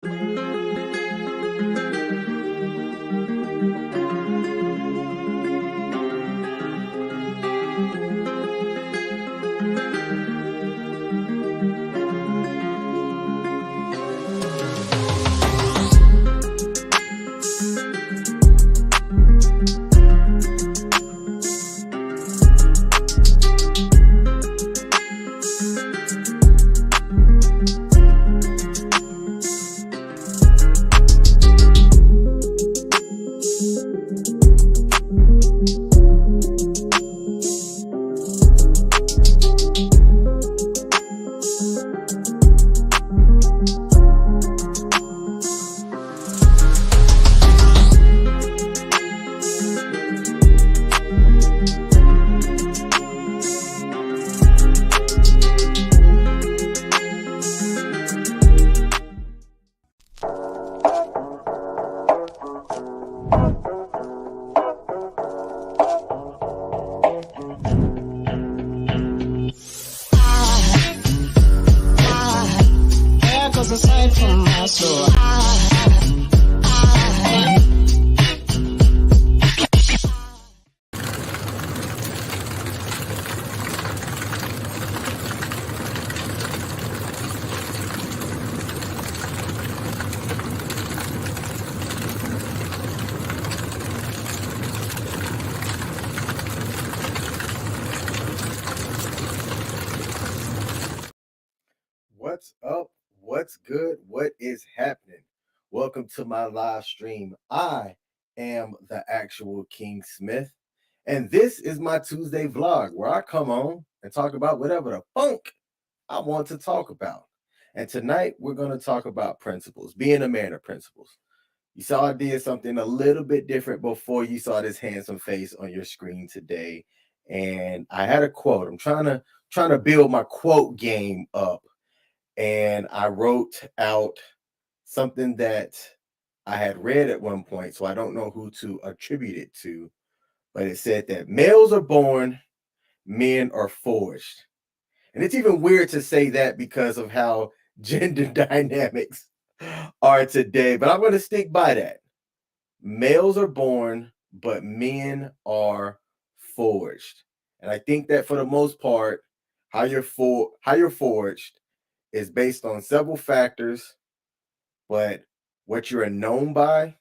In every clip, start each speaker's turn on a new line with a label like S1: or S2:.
S1: There goes a sight from my soul.
S2: What's up? What's good? What is happening? Welcome to my live stream. I am the actual King Smith, and this is my Tuesday vlog where I come on and talk about whatever the funk I want to talk about. And tonight we're going to talk about principles, being a man of principles. You saw I did something a little bit different before you saw this handsome face on your screen today, and I had a quote. I'm trying to build my quote game up. And I wrote out something that I had read at one point, so I don't know who to attribute it to, but it said that males are born, men are forged. And it's even weird to say that because of how gender dynamics are today, but I'm going to stick by that. Males are born, but men are forged. And I think that for the most part, how you're forged is based on several factors, but what you're known by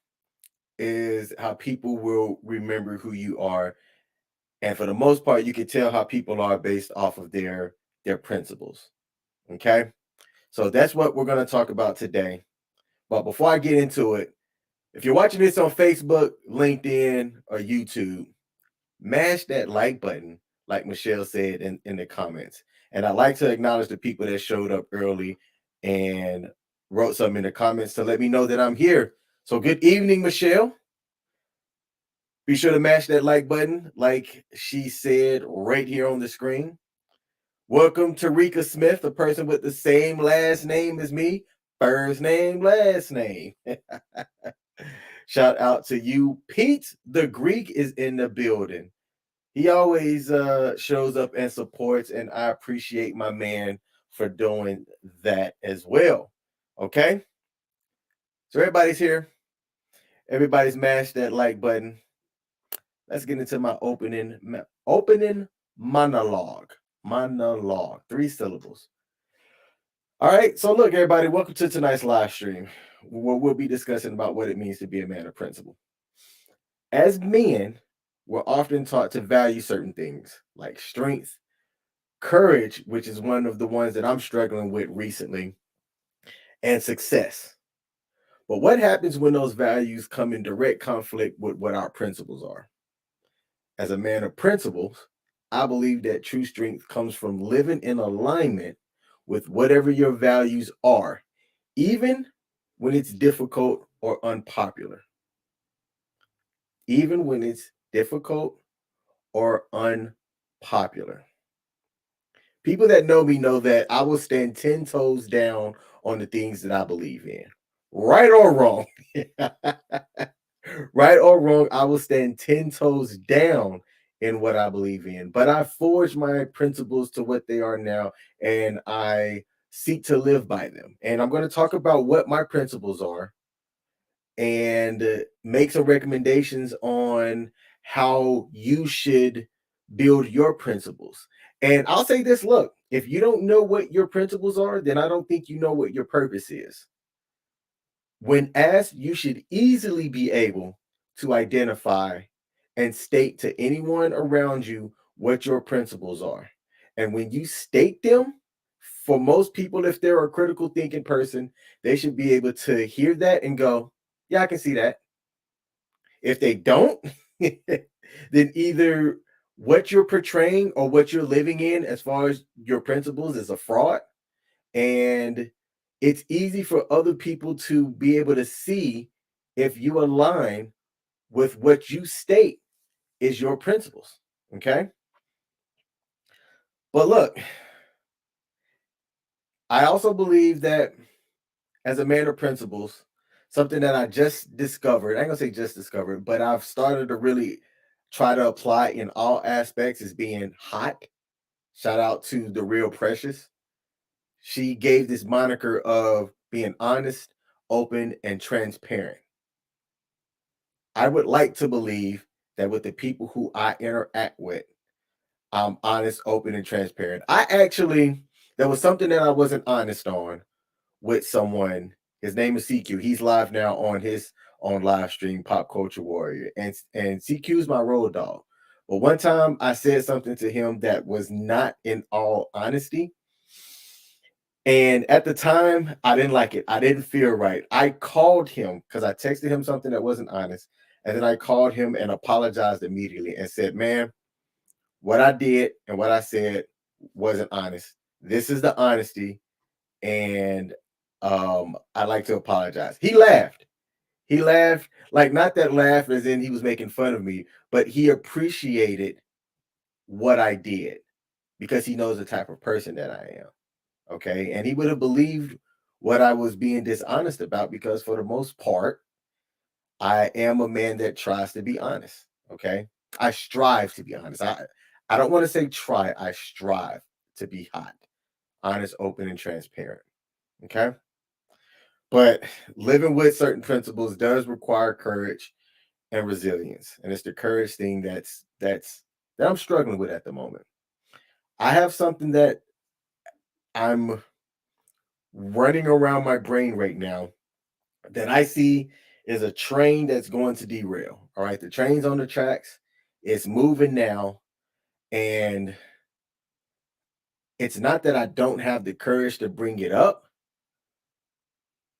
S2: is how people will remember who you are. And for the most part, you can tell how people are based off of their principles. Okay. So that's what we're going to talk about today. But before I get into it, if you're watching this on Facebook, LinkedIn, or YouTube, mash that like button, like Michelle said in the comments. And I'd like to acknowledge the people that showed up early and wrote something in the comments to let me know that I'm here. So good evening, Michelle. Be sure to mash that like button, like she said right here on the screen. Welcome to Rika Smith, the person with the same last name as me, first name, last name. Shout out to you. Pete the Greek is in the building. He always shows up and supports, and I appreciate my man for doing that as well. Okay, so everybody's here. Everybody's mashed that like button. Let's get into my opening monologue. Monologue, 3 syllables. All right, so look, everybody, welcome to tonight's live stream, where we'll be discussing about what it means to be a man of principle. As men, we're often taught to value certain things like strength, courage, which is one of the ones that I'm struggling with recently, and success. But what happens when those values come in direct conflict with what our principles are? As a man of principles, I believe that true strength comes from living in alignment with whatever your values are, even when it's difficult or unpopular. Even when it's difficult or unpopular. People that know me know that I will stand 10 toes down on the things that I believe in. Right or wrong. Right or wrong, I will stand 10 toes down in what I believe in. But I forged my principles to what they are now, and I seek to live by them. And I'm going to talk about what my principles are and make some recommendations on how you should build your principles. And I'll say this, look, if you don't know what your principles are, then I don't think you know what your purpose is. When asked, you should easily be able to identify and state to anyone around you what your principles are. And when you state them, for most people, if they're a critical thinking person, they should be able to hear that and go, yeah, I can see that. If they don't, then either what you're portraying or what you're living in as far as your principles is a fraud. And it's easy for other people to be able to see if you align with what you state is your principles. Okay. But look, I also believe that as a man of principles, something that I just discovered, I ain't gonna say just discovered, but I've started to really try to apply in all aspects is being hot. Shout out to the real Precious. She gave this moniker of being honest, open, and transparent. I would like to believe that with the people who I interact with, I'm honest, open, and transparent. There was something that I wasn't honest on with someone. His name is CQ. He's live now on his own live stream, Pop Culture Warrior. And CQ's my road dog. But one time I said something to him that was not in all honesty. And at the time, I didn't like it. I didn't feel right. I called him because I texted him something that wasn't honest. And then I called him and apologized immediately and said, man, what I did and what I said wasn't honest. This is the honesty. And I'd like to apologize. He laughed. He laughed, like not that laugh as in he was making fun of me, but he appreciated what I did because he knows the type of person that I am. Okay. And he would have believed what I was being dishonest about because, for the most part, I am a man that tries to be honest. Okay. I strive to be honest. I don't want to say try, I strive to be hot, honest, open, and transparent. Okay. But living with certain principles does require courage and resilience. And it's the courage thing that I'm struggling with at the moment. I have something that I'm running around my brain right now that I see is a train that's going to derail. All right, the train's on the tracks, it's moving now, and it's not that I don't have the courage to bring it up.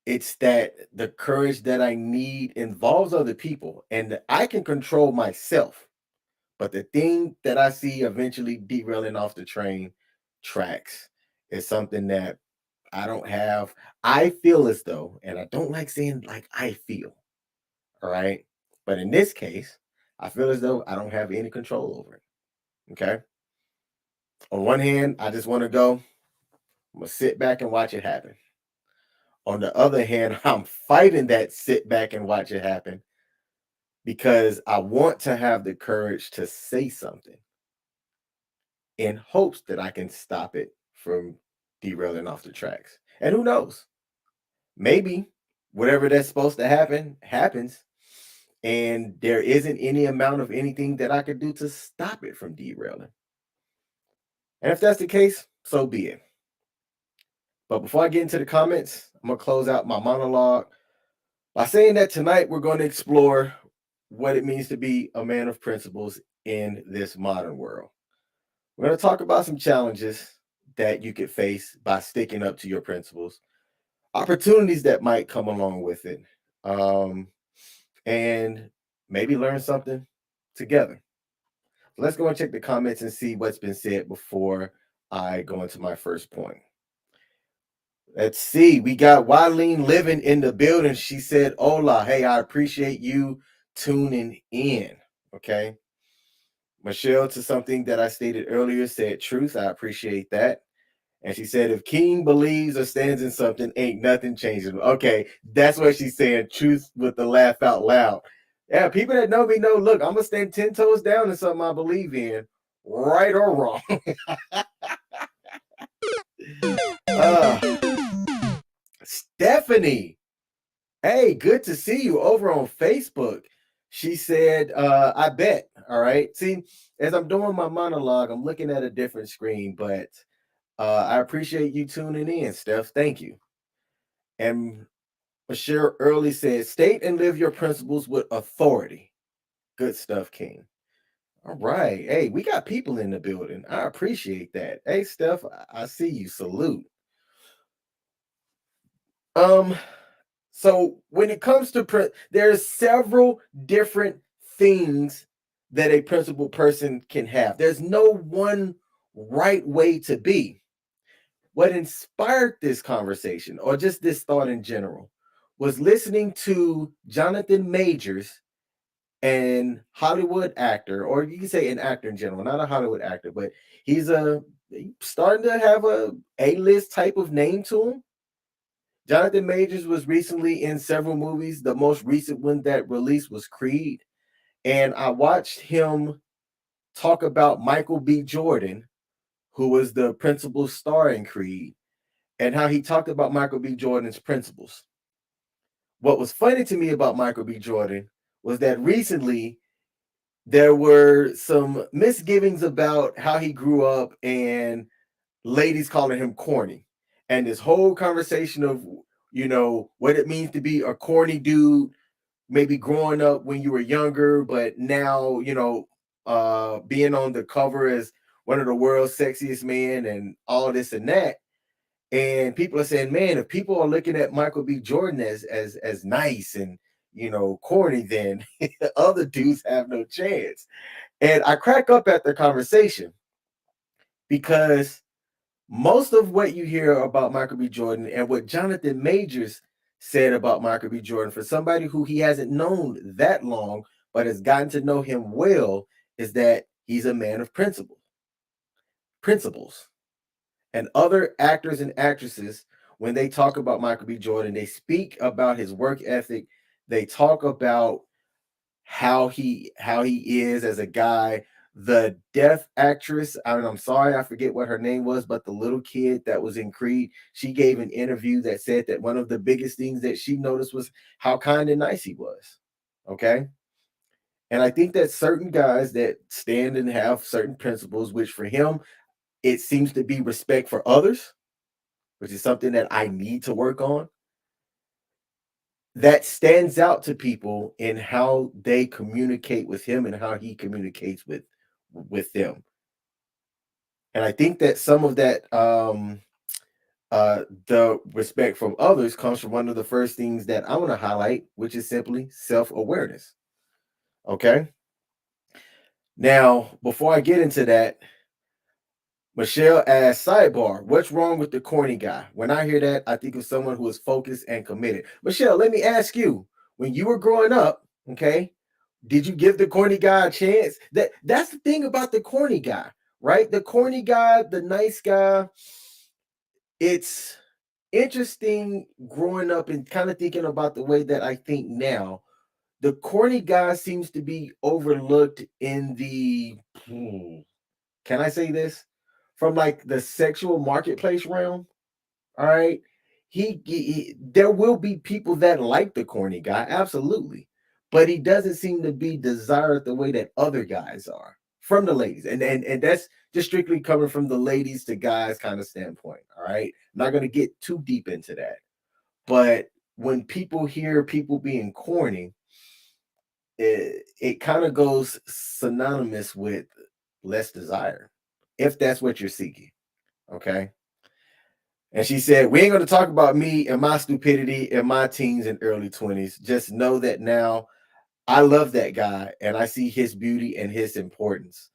S2: It's that the courage that I need involves other people, and I can control myself. But the thing that I see eventually derailing off the train tracks is something that I don't have. I feel as though, and I don't like saying like I feel, all right? But in this case, I feel as though I don't have any control over it. Okay. On one hand, I just want to go, I'm gonna sit back and watch it happen. On the other hand, I'm fighting that sit back and watch it happen because I want to have the courage to say something in hopes that I can stop it from derailing off the tracks. And who knows? Maybe whatever that's supposed to happen happens, and there isn't any amount of anything that I could do to stop it from derailing. And if that's the case, so be it. But before I get into the comments, I'm going to close out my monologue by saying that tonight we're going to explore what it means to be a man of principles in this modern world. We're going to talk about some challenges that you could face by sticking up to your principles, opportunities that might come along with it, and maybe learn something together. Let's go and check the comments and see what's been said before I go into my first point. Let's see. We got Wileen living in the building. She said, hola. Hey, I appreciate you tuning in. Okay. Michelle, to something that I stated earlier, said truth. I appreciate that. And she said, if King believes or stands in something, ain't nothing changing. Okay. That's what she's saying. Truth with the laugh out loud. Yeah. People that know me know, look, I'm going to stand 10 toes down in something I believe in, right or wrong. Stephanie, hey, good to see you over on Facebook. She said, I bet. All right. See, as I'm doing my monologue, I'm looking at a different screen, but I appreciate you tuning in, Steph. Thank you. And Michelle Early said, state and live your principles with authority. Good stuff, King. All right. Hey, we got people in the building. I appreciate that. Hey, Steph, I see you. Salute. Um, so when it comes to there's several different things that a principal person can have. There's no one right way to be. What inspired this conversation, or just this thought in general, was listening to Jonathan Majors, an Hollywood actor, or you can say an actor in general, not a Hollywood actor, but he's starting to have a A-list type of name to him. Jonathan Majors was recently in several movies. The most recent one that released was Creed. And I watched him talk about Michael B. Jordan, who was the principal star in Creed, and how he talked about Michael B. Jordan's principles. What was funny to me about Michael B. Jordan was that recently there were some misgivings about how he grew up and ladies calling him corny. And this whole conversation of, what it means to be a corny dude, maybe growing up when you were younger, but now, being on the cover as one of the world's sexiest men and all this and that. And people are saying, man, if people are looking at Michael B. Jordan as nice and corny, then other dudes have no chance. And I crack up at the conversation because most of what you hear about Michael B. Jordan and what Jonathan Majors said about Michael B. Jordan, for somebody who he hasn't known that long, but has gotten to know him well, is that he's a man of principles. And other actors and actresses, when they talk about Michael B. Jordan, they speak about his work ethic. They talk about how he is as a guy. The deaf actress, I'm sorry, I forget what her name was, but the little kid that was in Creed, she gave an interview that said that one of the biggest things that she noticed was how kind and nice he was. Okay. And I think that certain guys that stand and have certain principles, which for him, it seems to be respect for others, which is something that I need to work on, that stands out to people in how they communicate with him and how he communicates with them. And I think that some of that the respect from others comes from one of the first things that I want to highlight, which is simply self-awareness. Okay. Now, before I get into that, Michelle asked, sidebar, what's wrong with the corny guy? When I hear that, I think of someone who is focused and committed. Michelle, let me ask you, when you were growing up, okay, did you give the corny guy a chance? That's the thing about the corny guy, right? The corny guy, the nice guy. It's interesting growing up and kind of thinking about the way that I think now. The corny guy seems to be overlooked in the can I say this? From like the sexual marketplace realm. All right. There will be people that like the corny guy, absolutely. But he doesn't seem to be desired the way that other guys are from the ladies. And that's just strictly coming from the ladies to guys kind of standpoint. All right. I'm not going to get too deep into that. But when people hear people being corny, it kind of goes synonymous with less desire, if that's what you're seeking. Okay. And she said, we ain't going to talk about me and my stupidity in my teens and early 20s. Just know that now I love that guy and I see his beauty and his importance.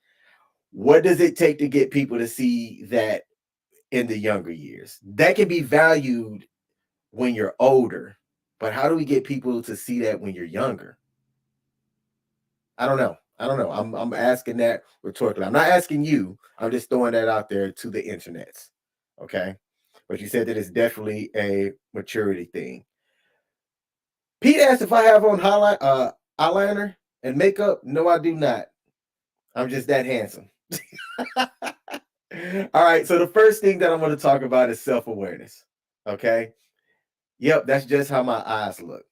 S2: What does it take to get people to see that in the younger years? That can be valued when you're older, but how do we get people to see that when you're younger? I don't know. I'm asking that rhetorically. I'm not asking you. I'm just throwing that out there to the internets. Okay. But you said that it's definitely a maturity thing. Pete asked if I have on eyeliner and makeup. No, I do not. I'm just that handsome. All right. So the first thing that I'm going to talk about is self-awareness. Okay. Yep, that's just how my eyes look.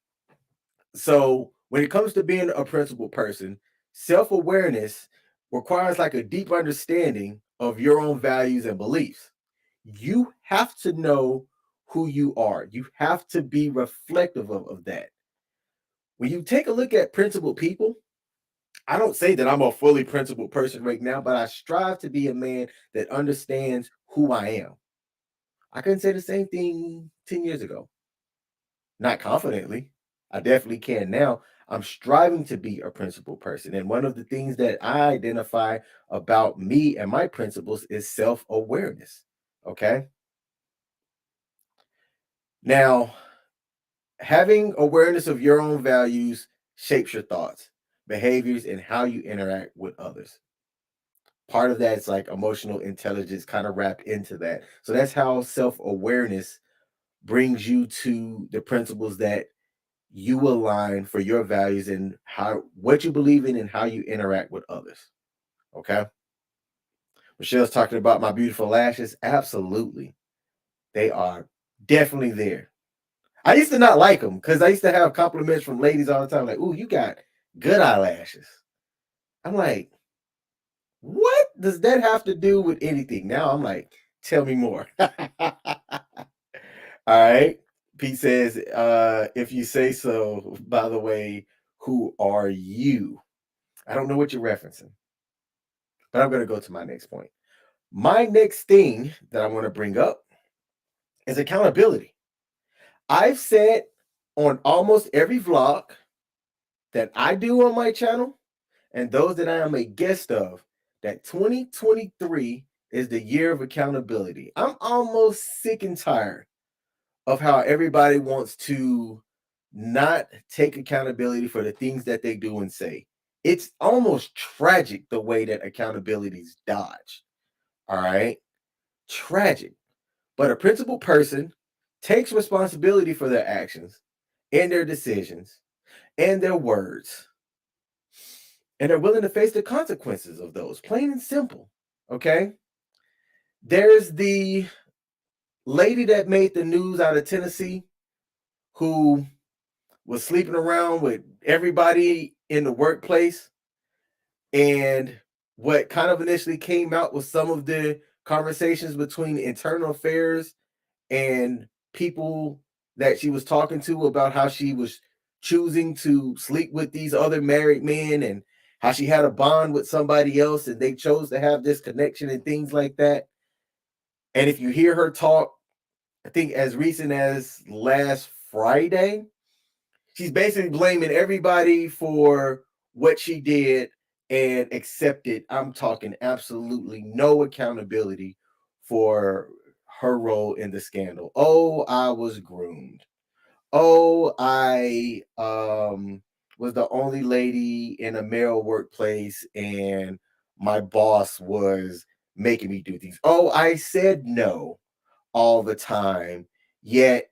S2: So when it comes to being a principled person, self-awareness requires like a deep understanding of your own values and beliefs. You have to know who you are. You have to be reflective of that. When you take a look at principled people, I don't say that I'm a fully principled person right now, but I strive to be a man that understands who I am. I couldn't say the same thing 10 years ago. Not confidently. I definitely can now. I'm striving to be a principled person. And one of the things that I identify about me and my principles is self awareness. Okay. Now, having awareness of your own values shapes your thoughts, behaviors, and how you interact with others. Part of that is like emotional intelligence kind of wrapped into that. So that's how self awareness brings you to the principles that you align for your values and how what you believe in and how you interact with others. Okay. Michelle's talking about my beautiful lashes. Absolutely. They are definitely there. I used to not like them because I used to have compliments from ladies all the time, like, "Ooh, you got good eyelashes." I'm like, what does that have to do with anything? Now I'm like, tell me more. All right. Pete says, if you say so, by the way, who are you? I don't know what you're referencing, but I'm going to go to my next point. My next thing that I want to bring up is accountability. I've said on almost every vlog that I do on my channel and those that I am a guest of that 2023 is the year of accountability. I'm almost sick and tired of how everybody wants to not take accountability for the things that they do and say. It's almost tragic the way that accountability is dodged. All right. Tragic. But a principled person takes responsibility for their actions and their decisions and their words. And they're willing to face the consequences of those, plain and simple. Okay. There's the lady that made the news out of Tennessee who was sleeping around with everybody in the workplace. And what kind of initially came out was some of the conversations between internal affairs and people that she was talking to about how she was choosing to sleep with these other married men and how she had a bond with somebody else and they chose to have this connection and things like that. And if you hear her talk, I think as recent as last Friday, she's basically blaming everybody for what she did and accepted. I'm talking absolutely no accountability for her role in the scandal. Oh, I was groomed. Oh, I was the only lady in a male workplace and my boss was making me do things. Oh, I said no all the time. Yet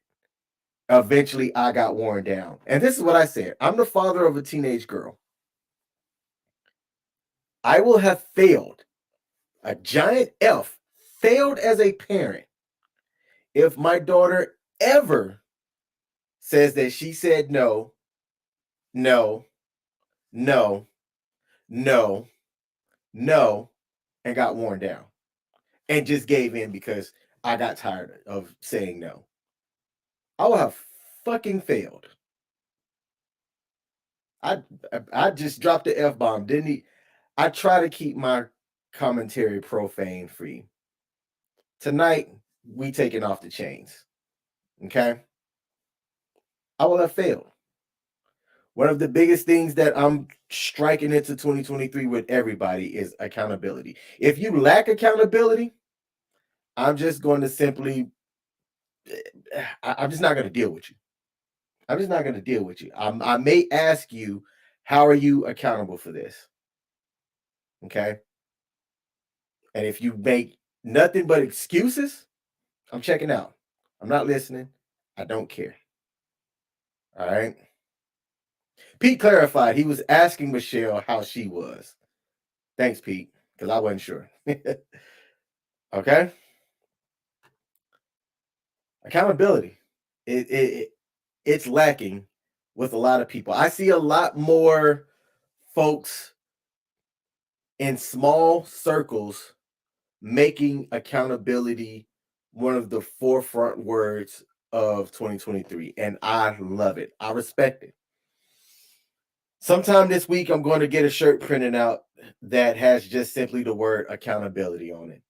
S2: eventually I got worn down. And this is what I said. I'm the father of a teenage girl. I will have failed, a giant F, failed as a parent if my daughter ever says that she said no, no, no, no, no, and got worn down and just gave in because I got tired of saying no. I will have fucking failed. I I just dropped the F bomb, didn't he? I try to keep my commentary profane free. Tonight, we taking off the chains. Okay. I will have failed. One of the biggest things that I'm striking into 2023 with everybody is accountability. If you lack accountability, I'm just going to simply, I'm just not going to deal with you. I'm just not going to deal with you. I may ask you, how are you accountable for this? Okay. And if you make nothing but excuses, I'm checking out. I'm not listening. I don't care. All right. Pete clarified he was asking Michelle how she was. Thanks, Pete, because I wasn't sure. Okay? Accountability. It's lacking with a lot of people. I see a lot more folks in small circles making accountability one of the forefront words of 2023. And I love it. I respect it. Sometime this week, I'm going to get a shirt printed out that has just simply the word accountability on it.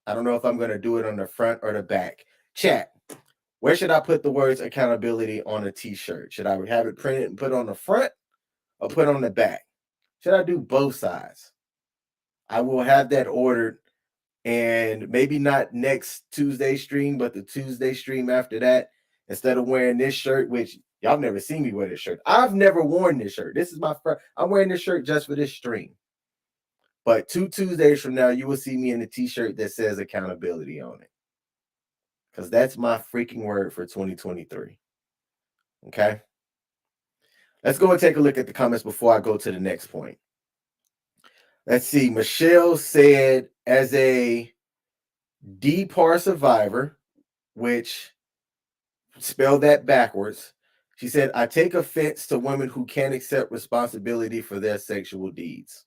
S2: I don't know if I'm going to do it on the front or the back. Chat, where should I put the words accountability on a t-shirt? Should I have it printed and put on the front or put on the back? Should I do both sides? I will have that ordered, and maybe not next Tuesday stream, but the Tuesday stream after that. Instead of wearing this shirt, which y'all never seen me wear this shirt. I've never worn this shirt. This is my first. I'm wearing this shirt just for this stream. But 2 Tuesdays from now, you will see me in a t-shirt that says accountability on it. Because that's my freaking word for 2023. Okay. Let's go and take a look at the comments before I go to the next point. Let's see. Michelle said, as a DPAR survivor, which spell that backwards, she said, I take offense to women who can't accept responsibility for their sexual deeds.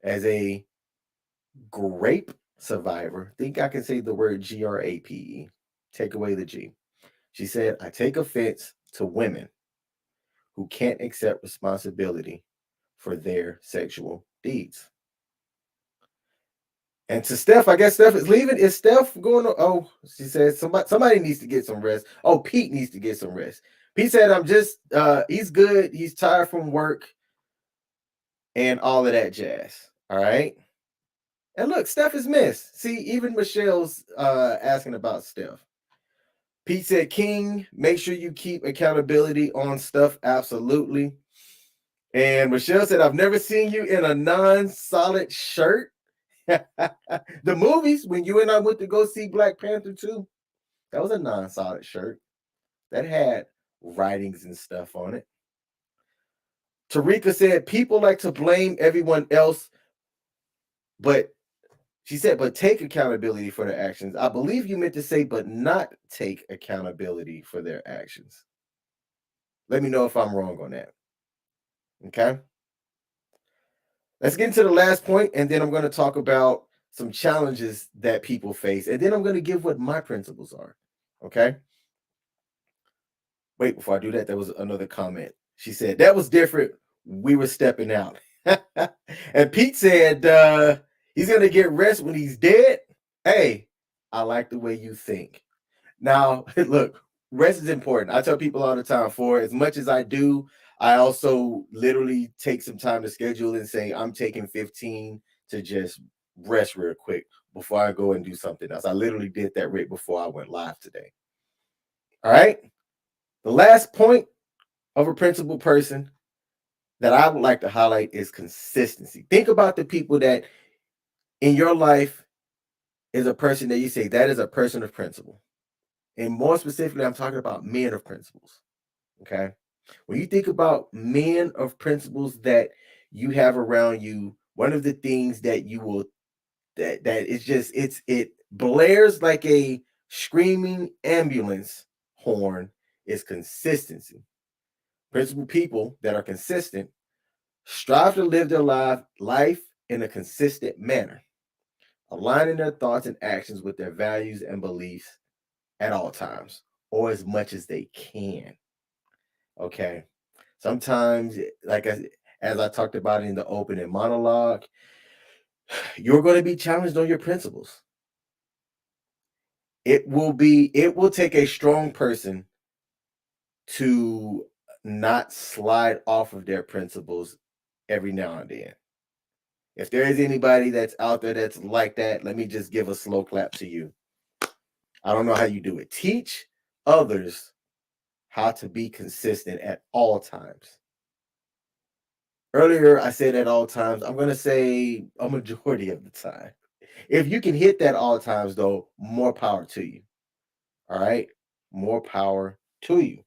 S2: As a grape survivor, think I can say the word GRAPE, take away the G. She said, I take offense to women who can't accept responsibility for their sexual deeds. And to Steph, I guess Steph is leaving. Is Steph going to? Oh, she said somebody needs to get some rest. Oh, Pete needs to get some rest. Pete said, I'm just he's good. He's tired from work and all of that jazz. All right. And look, Steph is missed. See, even Michelle's asking about Steph. Pete said, King, make sure you keep accountability on stuff. Absolutely. And Michelle said, I've never seen you in a non-solid shirt. The movies, when you and I went to go see Black Panther 2, that was a non-solid shirt that had writings and stuff on it. Tarika said, people like to blame everyone else, but she said, but take accountability for their actions. I believe you meant to say, but not take accountability for their actions. Let me know if I'm wrong on that. Okay. Let's get into the last point, and then I'm going to talk about some challenges that people face, and then I'm going to give what my principles are. Okay. Wait, before I do that, there was another comment. She said, that was different. We were stepping out. And Pete said, he's going to get rest when he's dead. Hey, I like the way you think. Now, look, rest is important. I tell people all the time, for as much as I do, I also literally take some time to schedule and say, I'm taking 15 to just rest real quick before I go and do something else. I literally did that right before I went live today. All right. The last point of a principled person that I would like to highlight is consistency. Think about the people that in your life is a person that you say that is a person of principle. And more specifically, I'm talking about men of principles. Okay. When you think about men of principles that you have around you, one of the things that you will that it's just it blares like a screaming ambulance horn is consistency. Principled people that are consistent strive to live their life in a consistent manner, aligning their thoughts and actions with their values and beliefs at all times, or as much as they can. Okay. Sometimes, like as I talked about in the opening monologue, you're going to be challenged on your principles. It will take a strong person to not slide off of their principles every now and then. If there is anybody that's out there that's like that, let me just give a slow clap to you. I don't know how you do it. Teach others how to be consistent at all times. Earlier, I said at all times. I'm going to say a majority of the time. If you can hit that all times, though, more power to you. All right? More power to you.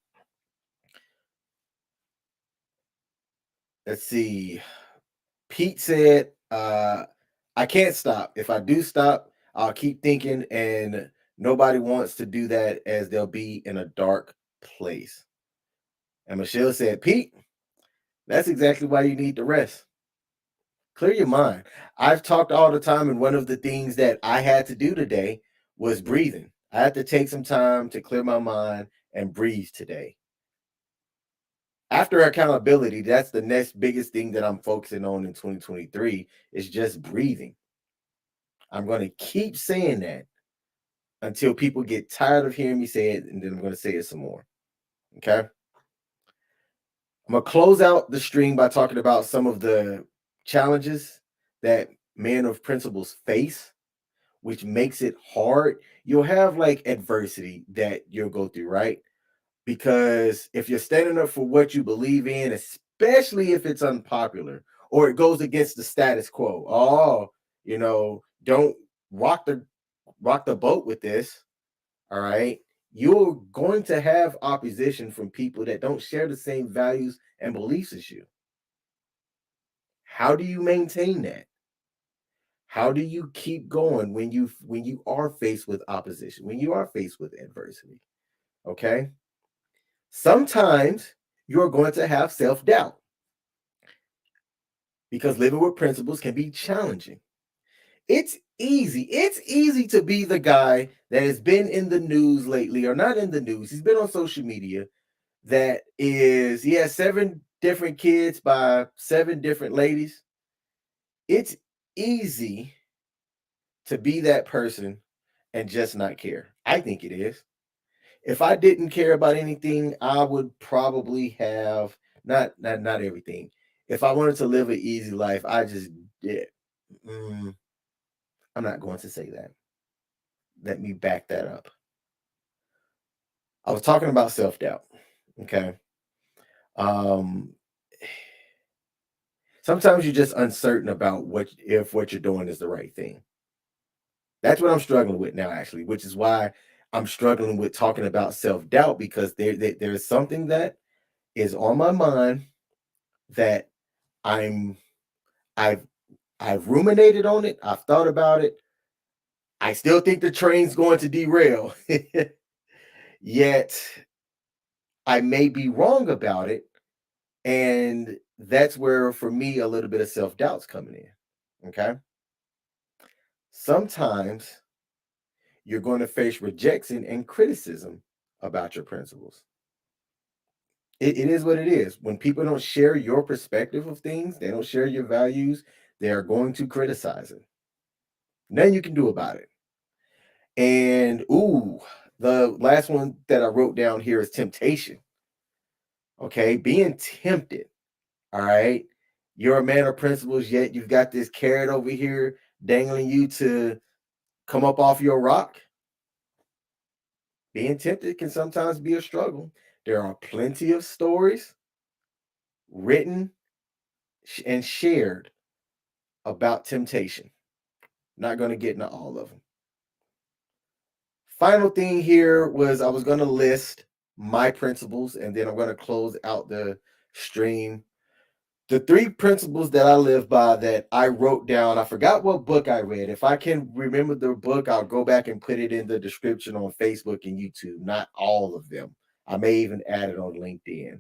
S2: Let's see. Pete said, I can't stop. If I do stop, I'll keep thinking, and nobody wants to do that as they'll be in a dark place. And Michelle said, Pete, that's exactly why you need to rest. Clear your mind. I've talked all the time, and one of the things that I had to do today was breathing. I had to take some time to clear my mind and breathe today. After accountability, that's the next biggest thing that I'm focusing on in 2023 is just breathing. I'm going to keep saying that until people get tired of hearing me say it, and then I'm going to say it some more. Okay. I'm going to close out the stream by talking about some of the challenges that men of principles face, which makes it hard. You'll have like adversity that you'll go through, right? Because if you're standing up for what you believe in, especially if it's unpopular or it goes against the status quo, don't rock the boat with this. All right. You're going to have opposition from people that don't share the same values and beliefs as you. How do you maintain that? How do you keep going when you are faced with opposition, when you are faced with adversity? Okay? Sometimes you're going to have self-doubt because living with principles can be challenging. It's easy. It's easy to be the guy that has been in the news lately, or not in the news. He's been on social media. He has 7 different kids by 7 different ladies. It's easy to be that person and just not care. I think it is. If I didn't care about anything, I would probably have not everything. If I wanted to live an easy life, I just did. Mm, I'm not going to say that. Let me back that up. I was talking about self doubt. Okay. Um, Sometimes you're just uncertain about what you're doing is the right thing. That's what I'm struggling with now, actually, which is why I'm struggling with talking about self doubt because there's something that is on my mind that I'm I've I've ruminated on it. I've thought about it. I still think the train's going to derail. Yet I may be wrong about it. And that's where, for me, a little bit of self doubt's coming in. Okay. Sometimes you're going to face rejection and criticism about your principles. It is what it is. When people don't share your perspective of things, they don't share your values, they are going to criticize it. Nothing you can do about it. And the last one that I wrote down here is temptation. Okay, being tempted. All right. You're a man of principles, yet you've got this carrot over here dangling you to come up off your rock. Being tempted can sometimes be a struggle. There are plenty of stories written and shared about temptation. Not going to get into all of them. Final thing here was I was going to list my principles and then I'm going to close out the stream. The 3 principles that I live by that I wrote down, I forgot what book I read. If I can remember the book, I'll go back and put it in the description on Facebook and YouTube. Not all of them. I may even add it on LinkedIn.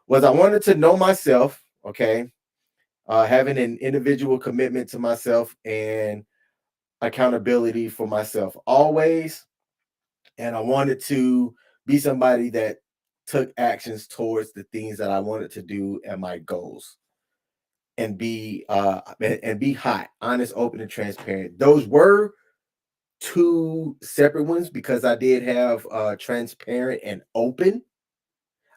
S2: Was I wanted to know myself, okay? Having an individual commitment to myself and accountability for myself always. And I wanted to be somebody that took actions towards the things that I wanted to do and my goals. And be hot, honest, open, and transparent. Those were 2 separate ones because I did have transparent and open.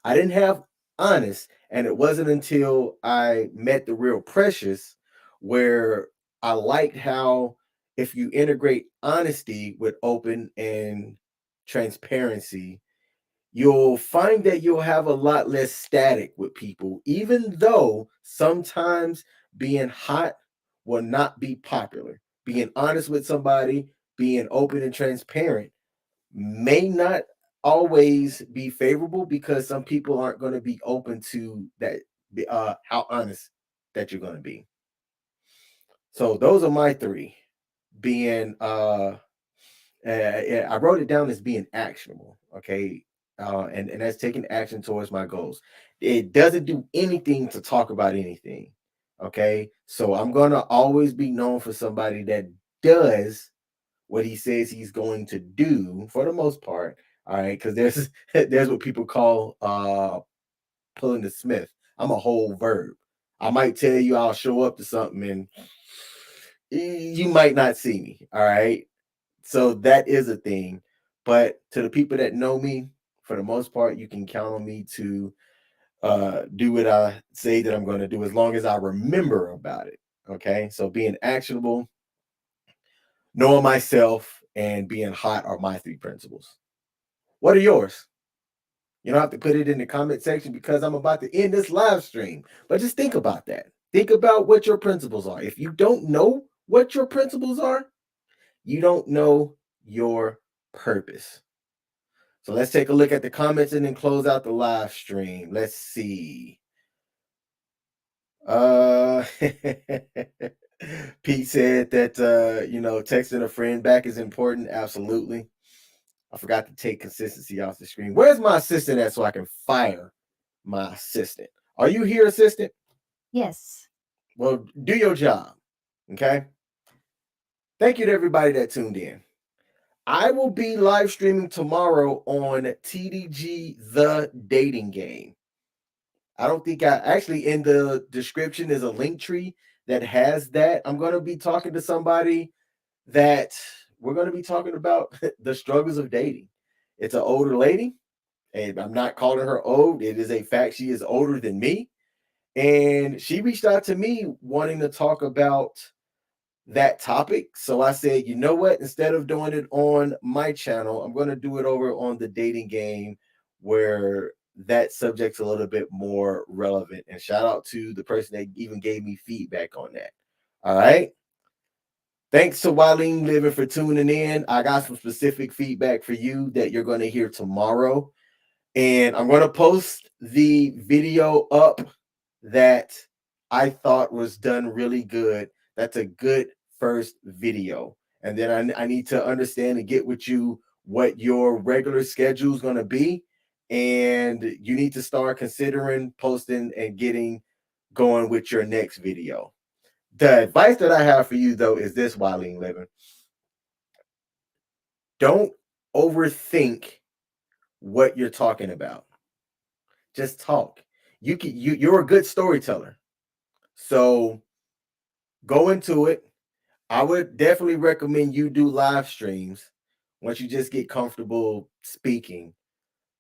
S2: I didn't have honest, and it wasn't until I met the real Precious where I liked how if you integrate honesty with open and transparency, you'll find that you'll have a lot less static with people, even though sometimes being hot will not be popular. Being honest with somebody, being open and transparent may not always be favorable because some people aren't going to be open to that, how honest that you're going to be. So those are my three. Being I wrote it down as being actionable. Okay. And that's taking action towards my goals. It doesn't do anything to talk about anything. Okay. So I'm gonna always be known for somebody that does what he says he's going to do for the most part. All right, because there's there's what people call pulling the Smith. I'm a whole verb. I might tell you I'll show up to something and you might not see me. All right. So that is a thing. But to the people that know me, for the most part, you can count on me to do what I say that I'm going to do as long as I remember about it. Okay. So being actionable, knowing myself, and being hot are my three principles. What are yours? You don't have to put it in the comment section because I'm about to end this live stream. But just think about that. Think about what your principles are. If you don't know what your principles are, you don't know your purpose. So let's take a look at the comments and then close out the live stream. Let's see. Pete said that texting a friend back is important. Absolutely. I forgot to take consistency off the screen. Where's my assistant at so I can fire my assistant? Are you here, assistant?
S3: Yes.
S2: Well, do your job. Okay. Thank you to everybody that tuned in. I will be live streaming tomorrow on TDG The Dating Game. I don't think I actually in the description is a link tree that has that. I'm going to be talking to somebody that we're going to be talking about the struggles of dating. It's an older lady, and I'm not calling her old. It is a fact. She is older than me. And she reached out to me wanting to talk about that topic. So I said, you know what? Instead of doing it on my channel, I'm going to do it over on the dating game where that subject's a little bit more relevant. And shout out to the person that even gave me feedback on that. All right. Thanks to Wileen Living for tuning in. I got some specific feedback for you that you're going to hear tomorrow. And I'm going to post the video up that I thought was done really good. That's a good first video. And then I need to understand and get with you what your regular schedule is going to be. And you need to start considering posting and getting going with your next video. The advice that I have for you, though, is this, Wileen Living. Don't overthink what you're talking about. Just talk. You're a good storyteller. So go into it. I would definitely recommend you do live streams once you just get comfortable speaking.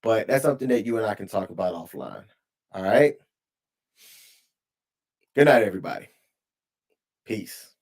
S2: But that's something that you and I can talk about offline. All right. Good night, everybody. Peace.